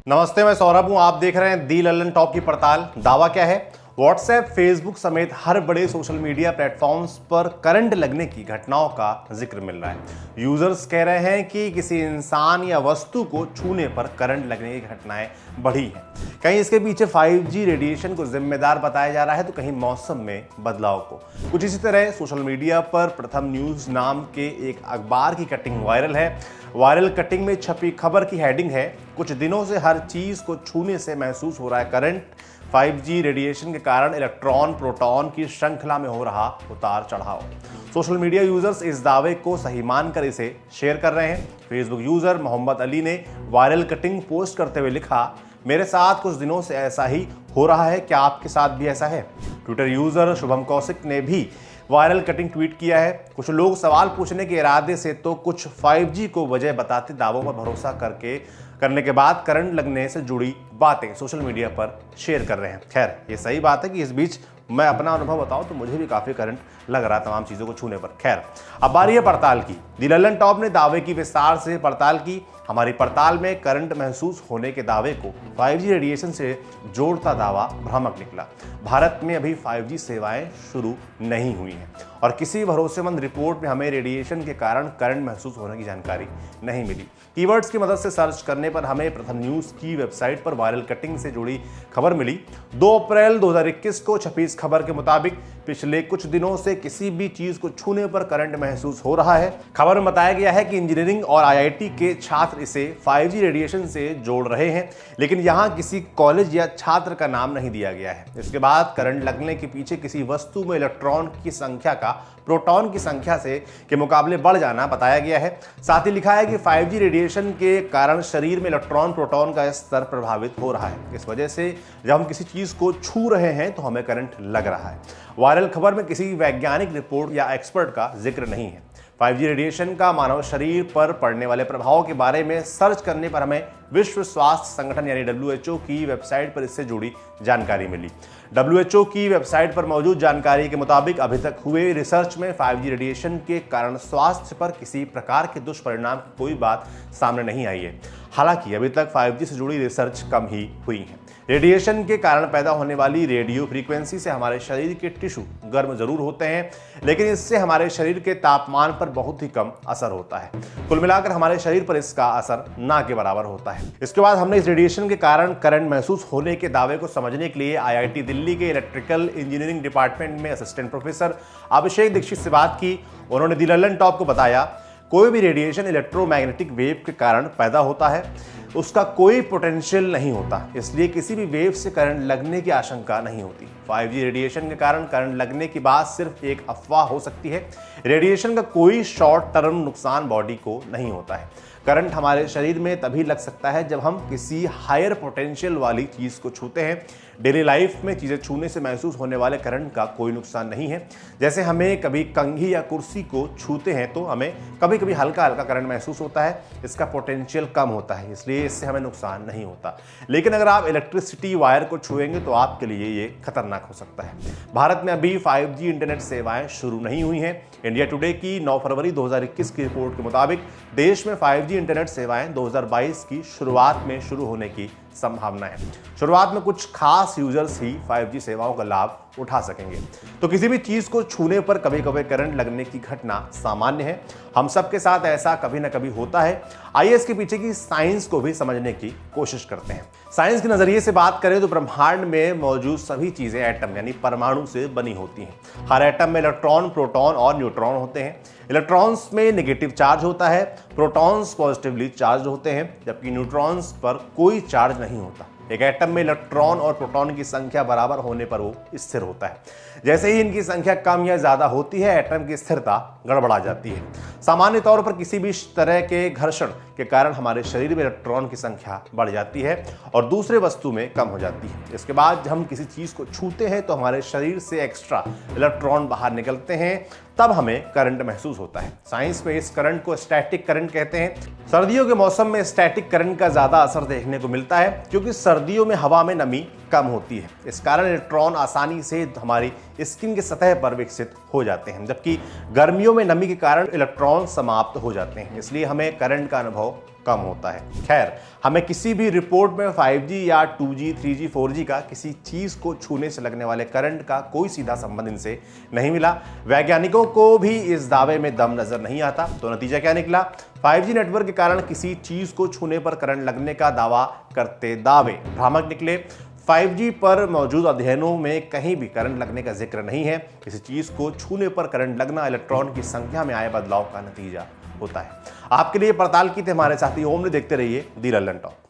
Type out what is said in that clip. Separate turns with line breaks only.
नमस्ते, मैं सौरभ हूं। आप देख रहे हैं दी लल्लन टॉप की पड़ताल। दावा क्या है? व्हाट्सएप, फेसबुक समेत हर बड़े सोशल मीडिया प्लेटफॉर्म्स पर करंट लगने की घटनाओं का जिक्र मिल रहा है। यूजर्स कह रहे हैं कि किसी इंसान या वस्तु को छूने पर करंट लगने की घटनाएं बढ़ी हैं। कहीं इसके पीछे 5G रेडिएशन को जिम्मेदार बताया जा रहा है, तो कहीं मौसम में बदलाव को। कुछ इसी तरह सोशल मीडिया पर प्रथम न्यूज नाम के एक अखबार की कटिंग वायरल है। वायरल कटिंग में छपी खबर की हेडिंग है, कुछ दिनों से हर चीज को छूने से महसूस हो रहा है करंट। 5G रेडिएशन के कारण इलेक्ट्रॉन प्रोटॉन की श्रृंखला में हो रहा उतार चढ़ाव। सोशल मीडिया यूजर्स इस दावे को सही मानकर इसे शेयर कर रहे हैं। फेसबुक यूजर मोहम्मद अली ने वायरल कटिंग पोस्ट करते हुए लिखा, मेरे साथ कुछ दिनों से ऐसा ही हो रहा है, क्या आपके साथ भी ऐसा है? ट्विटर यूजर शुभम कौशिक ने भी वायरल कटिंग ट्वीट किया है। कुछ लोग सवाल पूछने के इरादे से तो कुछ 5G को वजह बताते दावों पर भरोसा करने के बाद करंट लगने से जुड़ी बातें सोशल मीडिया पर शेयर कर रहे हैं। खैर, ये सही बात है कि इस बीच मैं अपना अनुभव बताऊं तो मुझे भी काफी करंट लग रहा है तमाम चीजों को छूने पर। खैर, अब बारी है पड़ताल की। दी लल्लन टॉप ने दावे की विस्तार से पड़ताल की। हमारी पड़ताल में करंट महसूस होने के दावे को 5G रेडिएशन से जोड़ता दावा भ्रामक निकला। भारत में अभी 5G सेवाएं शुरू नहीं हुई हैं और किसी भरोसेमंद रिपोर्ट में हमें रेडिएशन के कारण करंट महसूस होने की जानकारी नहीं मिली। कीवर्ड्स की मदद से सर्च करने पर हमें प्रथम न्यूज की वेबसाइट पर वायरल कटिंग से जुड़ी खबर मिली। 2 अप्रैल 2021 को छपी इस खबर के मुताबिक पिछले कुछ दिनों से किसी भी चीज को छूने पर करंट महसूस हो रहा है। खबर में बताया गया है कि इंजीनियरिंग और IIT के छात्र इसे 5G रेडिएशन से जोड़ रहे हैं, लेकिन यहां किसी कॉलेज या छात्र का नाम नहीं दिया गया है। इसके बाद करंट लगने के पीछे किसी वस्तु में इलेक्ट्रॉन की संख्या का प्रोटॉन की संख्या के मुकाबले बढ़ जाना बताया गया है। साथ ही लिखा है कि 5G रेडिएशन के कारण शरीर में इलेक्ट्रॉन प्रोटॉन का स्तर प्रभावित हो रहा है। इस वजह से जब हम किसी चीज को छू रहे हैं तो हमें करंट लग रहा है। वायरल खबर में किसी वैज्ञानिक रिपोर्ट या एक्सपर्ट का जिक्र नहीं है। 5G रेडिएशन का मानव शरीर पर पड़ने वाले प्रभाव के बारे में सर्च करने पर हमें विश्व स्वास्थ्य संगठन यानी WHO की वेबसाइट पर इससे जुड़ी जानकारी मिली। WHO की वेबसाइट पर मौजूद जानकारी के मुताबिक अभी तक हुए रिसर्च में 5G रेडिएशन के कारण स्वास्थ्य पर किसी प्रकार के दुष्परिणाम की कोई बात सामने नहीं आई है। हालांकि अभी तक 5G से जुड़ी रिसर्च कम ही हुई है। रेडिएशन के कारण पैदा होने वाली रेडियो फ्रीक्वेंसी से हमारे शरीर के टिश्यू गर्म जरूर होते हैं, लेकिन इससे हमारे शरीर के तापमान पर बहुत ही कम असर होता है। कुल मिलाकर हमारे शरीर पर इसका असर ना के बराबर होता है। इसके बाद हमने इस रेडिएशन के कारण करंट महसूस होने के दावे को समझने के लिए IIT दिल्ली के इलेक्ट्रिकल इंजीनियरिंग डिपार्टमेंट में असिस्टेंट प्रोफेसर अभिषेक दीक्षित से बात की। उन्होंने दी लल्लन टॉप को बताया, कोई भी रेडिएशन इलेक्ट्रोमैग्नेटिक वेव के कारण पैदा होता है, उसका कोई पोटेंशियल नहीं होता, इसलिए किसी भी वेव से करंट लगने की आशंका नहीं होती। 5G रेडिएशन के कारण करंट लगने की बात सिर्फ एक अफवाह हो सकती है। रेडिएशन का कोई शॉर्ट टर्म नुकसान बॉडी को नहीं होता है। करंट हमारे शरीर में तभी लग सकता है जब हम किसी हायर पोटेंशियल वाली चीज को छूते हैं। डेली लाइफ में चीजें छूने से महसूस होने वाले करंट का कोई नुकसान नहीं है। जैसे हमें कभी कंघी या कुर्सी को छूते हैं तो हमें कभी कभी हल्का हल्का करंट महसूस होता है, इसका पोटेंशियल कम होता है, इसलिए इससे हमें नुकसान नहीं होता। लेकिन अगर आप इलेक्ट्रिसिटी वायर को छुएंगे तो आपके लिए ये खतरनाक हो सकता है। भारत में अभी 5G इंटरनेट सेवाएं शुरू नहीं हुई हैं। इंडिया टुडे की 9 फरवरी 2021 की रिपोर्ट के मुताबिक देश में 5G इंटरनेट सेवाएं 2022 की शुरुआत में शुरू होने की संभावना है। शुरुआत में कुछ खास यूजर्स ही 5G सेवाओं का लाभ उठा सकेंगे। तो किसी भी चीज को छूने पर कभी कभी करंट लगने की घटना सामान्य है। हम सबके साथ ऐसा कभी ना कभी होता है। आइए इसके पीछे की साइंस को भी समझने की कोशिश करते हैं। साइंस के नजरिए से बात करें तो ब्रह्मांड में मौजूद सभी चीजें एटम यानी परमाणु से बनी होती हैं। हर एटम में इलेक्ट्रॉन, प्रोटॉन और न्यूट्रॉन होते हैं। इलेक्ट्रॉन्स में नेगेटिव चार्ज होता है, प्रोटॉन्स पॉजिटिवली चार्ज होते हैं, जबकि न्यूट्रॉन्स पर कोई चार्ज नहीं होता। एक एटम में इलेक्ट्रॉन और प्रोटॉन की संख्या बराबर होने पर वो स्थिर होता है। जैसे ही इनकी संख्या कम या ज्यादा होती है, एटम की स्थिरता गड़बड़ा जाती है। सामान्य तौर पर किसी भी तरह के घर्षण के कारण हमारे शरीर में इलेक्ट्रॉन की संख्या बढ़ जाती है और दूसरे वस्तु में कम हो जाती है। इसके बाद जब हम किसी चीज को छूते हैं तो हमारे शरीर से एक्स्ट्रा इलेक्ट्रॉन बाहर निकलते हैं, तब हमें करंट महसूस होता है। साइंस में इस करंट को स्टैटिक करंट कहते हैं। सर्दियों के मौसम में स्टैटिक करंट का ज्यादा असर देखने को मिलता है, क्योंकि सर्दियों में हवा में नमी कम होती है। इस कारण इलेक्ट्रॉन आसानी से हमारी स्किन की सतह पर विकसित हो जाते हैं, जबकि गर्मियों में नमी के कारण इलेक्ट्रॉन समाप्त हो जाते हैं। इसलिए हमें करंट का अनुभव कम होता है। खैर, हमें किसी भी रिपोर्ट में 5G या 2G, 3G, 4G का किसी चीज को छूने से लगने वाले करंट का कोई सीधा संबंध इनसे नहीं मिला। वैज्ञानिकों को भी इस दावे में दम नजर नहीं आता। तो नतीजा क्या निकला? 5G नेटवर्क के कारण किसी चीज को छूने पर करंट लगने का दावा करते दावे भ्रामक निकले। 5G पर मौजूद अध्ययनों में कहीं भी करंट लगने का जिक्र नहीं है। किसी चीज को छूने पर करंट लगना इलेक्ट्रॉन की संख्या में आए बदलाव का नतीजा होता है। आपके लिए पड़ताल की थे हमारे साथी ओम ने। देखते रहिए दी लल्लन टॉक।